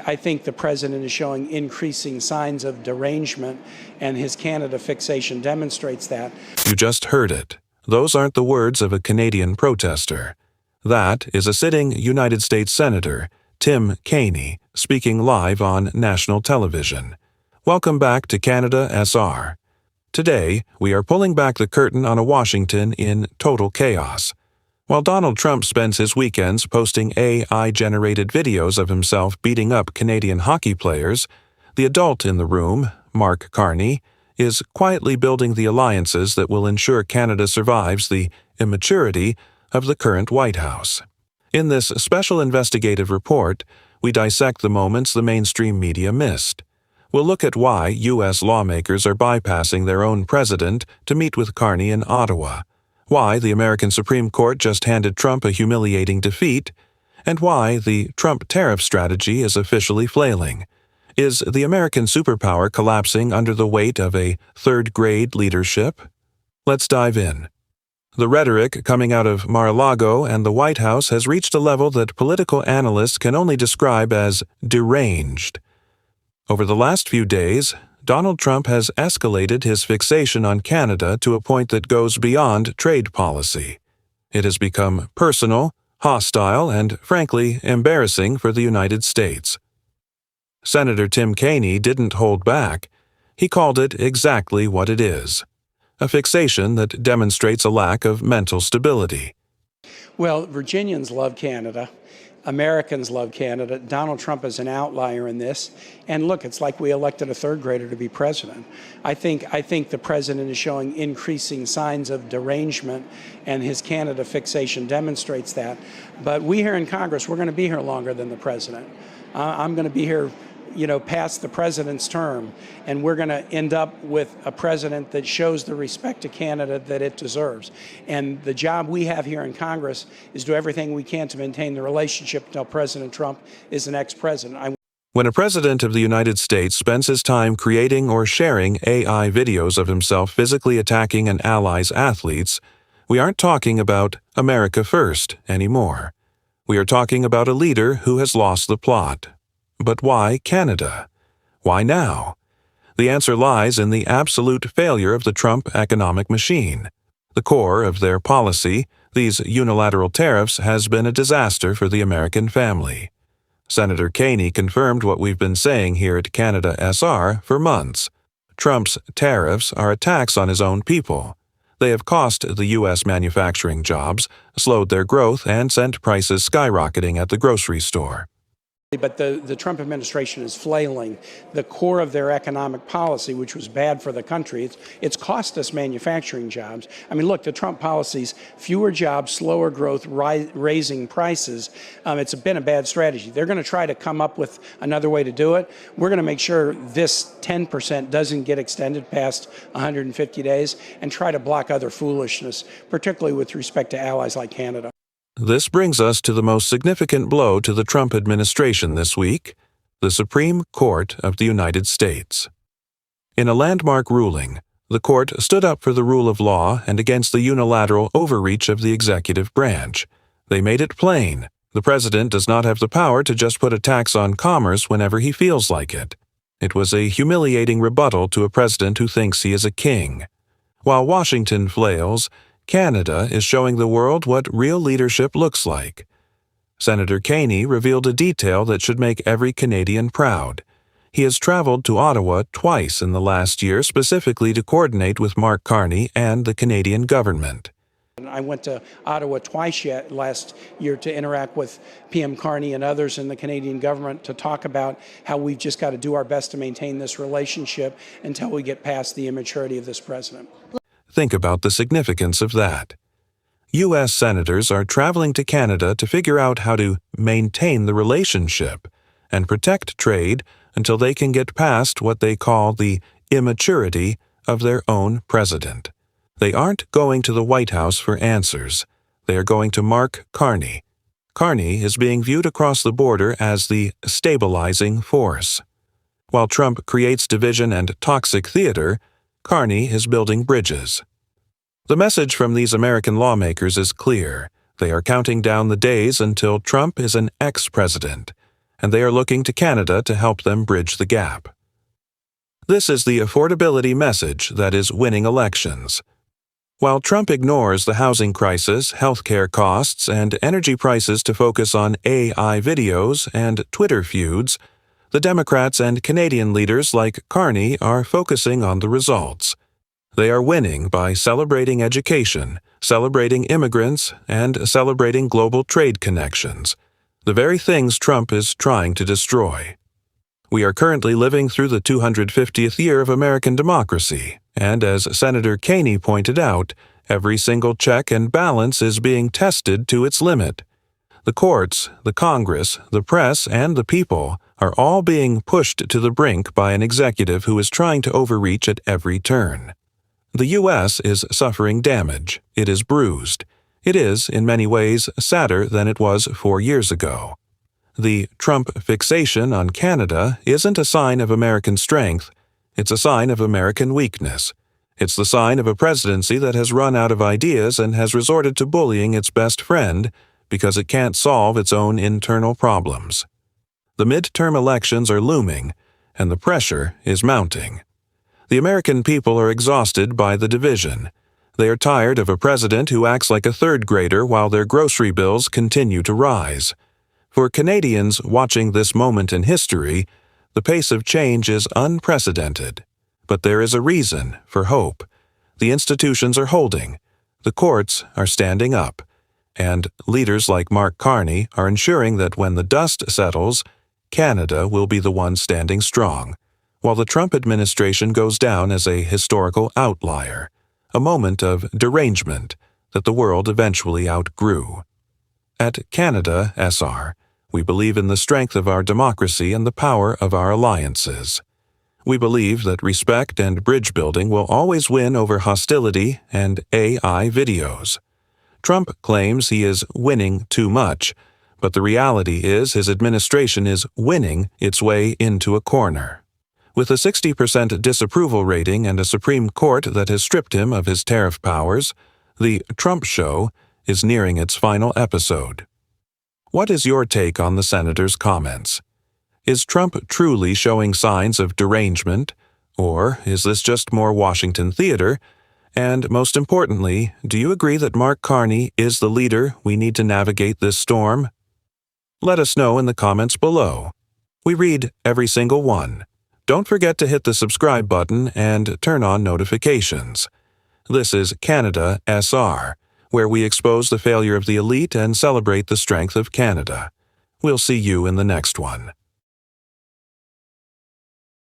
I think the president is showing increasing signs of derangement, and his Canada fixation demonstrates that. You just heard it. Those aren't the words of a Canadian protester. That is a sitting United States Senator, Tim Kaine, speaking live on national television. Welcome back to Canada SR. Today, we are pulling back the curtain on a Washington in total chaos. While Donald Trump spends his weekends posting AI-generated videos of himself beating up Canadian hockey players, the adult in the room, Mark Carney, is quietly building the alliances that will ensure Canada survives the immaturity of the current White House. In this special investigative report, we dissect the moments the mainstream media missed. We'll look at why U.S. lawmakers are bypassing their own president to meet with Carney in Ottawa, why the American Supreme Court just handed Trump a humiliating defeat, and why the Trump tariff strategy is officially flailing. Is the American superpower collapsing under the weight of a third-grade leadership? Let's dive in. The rhetoric coming out of Mar-a-Lago and the White House has reached a level that political analysts can only describe as deranged. Over the last few days, Donald Trump has escalated his fixation on Canada to a point that goes beyond trade policy. It has become personal, hostile, and, frankly, embarrassing for the United States. Senator Tim Kaine didn't hold back. He called it exactly what it is: a fixation that demonstrates a lack of mental stability. Well, Virginians love Canada. Americans love Canada. Donald Trump is an outlier in this. And look, it's like we elected a third grader to be president. I think the president is showing increasing signs of derangement, and his Canada fixation demonstrates that. But we here in Congress, we're going to be here longer than the president. I'm going to be here, past the president's term, and we're going to end up with a president that shows the respect to Canada that it deserves. And the job we have here in Congress is do everything we can to maintain the relationship until President Trump is the next president. When a president of the United States spends his time creating or sharing AI videos of himself physically attacking an ally's athletes, we aren't talking about America first anymore. We are talking about a leader who has lost the plot. But why Canada? Why now? The answer lies in the absolute failure of the Trump economic machine. The core of their policy, these unilateral tariffs, has been a disaster for the American family. Senator Kaine confirmed what we've been saying here at Canada SR for months. Trump's tariffs are a tax on his own people. They have cost the U.S. manufacturing jobs, slowed their growth, and sent prices skyrocketing at the grocery store. But the Trump administration is flailing the core of their economic policy, which was bad for the country. It's cost us manufacturing jobs. I mean, look, the Trump policies, fewer jobs, slower growth, raising prices, it's been a bad strategy. They're going to try to come up with another way to do it. We're going to make sure this 10% doesn't get extended past 150 days and try to block other foolishness, particularly with respect to allies like Canada. This brings us to the most significant blow to the Trump administration this week: the Supreme Court of the United States. In a landmark ruling, the court stood up for the rule of law and against the unilateral overreach of the executive branch. They made it plain: the president does not have the power to just put a tax on commerce whenever he feels like it. It was a humiliating rebuttal to a president who thinks he is a king. While Washington flails, Canada is showing the world what real leadership looks like. Senator Kaine revealed a detail that should make every Canadian proud. He has traveled to Ottawa twice in the last year specifically to coordinate with Mark Carney and the Canadian government. I went to Ottawa twice last year to interact with PM Carney and others in the Canadian government to talk about how we've just got to do our best to maintain this relationship until we get past the immaturity of this president. Think about the significance of that. U.S. senators are traveling to Canada to figure out how to maintain the relationship and protect trade until they can get past what they call the immaturity of their own president. They aren't going to the White House for answers. They are going to Mark Carney. Carney is being viewed across the border as the stabilizing force. While Trump creates division and toxic theater, Carney is building bridges. The message from these American lawmakers is clear. They are counting down the days until Trump is an ex-president, and they are looking to Canada to help them bridge the gap. This is the affordability message that is winning elections. While Trump ignores the housing crisis, healthcare costs, and energy prices to focus on AI videos and Twitter feuds, the Democrats and Canadian leaders like Carney are focusing on the results. They are winning by celebrating education, celebrating immigrants, and celebrating global trade connections, the very things Trump is trying to destroy. We are currently living through the 250th year of American democracy, and as Senator Kaine pointed out, every single check and balance is being tested to its limit. The courts, the Congress, the press, and the people are all being pushed to the brink by an executive who is trying to overreach at every turn. The U.S. is suffering damage. It is bruised. It is, in many ways, sadder than it was 4 years ago. The Trump fixation on Canada isn't a sign of American strength. It's a sign of American weakness. It's the sign of a presidency that has run out of ideas and has resorted to bullying its best friend because it can't solve its own internal problems. The midterm elections are looming, and the pressure is mounting. The American people are exhausted by the division. They are tired of a president who acts like a third grader while their grocery bills continue to rise. For Canadians watching this moment in history, the pace of change is unprecedented. But there is a reason for hope. The institutions are holding, the courts are standing up, and leaders like Mark Carney are ensuring that when the dust settles, Canada will be the one standing strong, while the Trump administration goes down as a historical outlier, a moment of derangement that the world eventually outgrew. At Canada SR, we believe in the strength of our democracy and the power of our alliances. We believe that respect and bridge building will always win over hostility and AI videos. Trump claims he is winning too much, but the reality is his administration is winning its way into a corner. With a 60% disapproval rating and a Supreme Court that has stripped him of his tariff powers, the Trump show is nearing its final episode. What is your take on the senator's comments? Is Trump truly showing signs of derangement, or is this just more Washington theater? And most importantly, do you agree that Mark Carney is the leader we need to navigate this storm? Let us know in the comments below. We read every single one. Don't forget to hit the subscribe button and turn on notifications. This is Canada SR, where we expose the failure of the elite and celebrate the strength of Canada. We'll see you in the next one.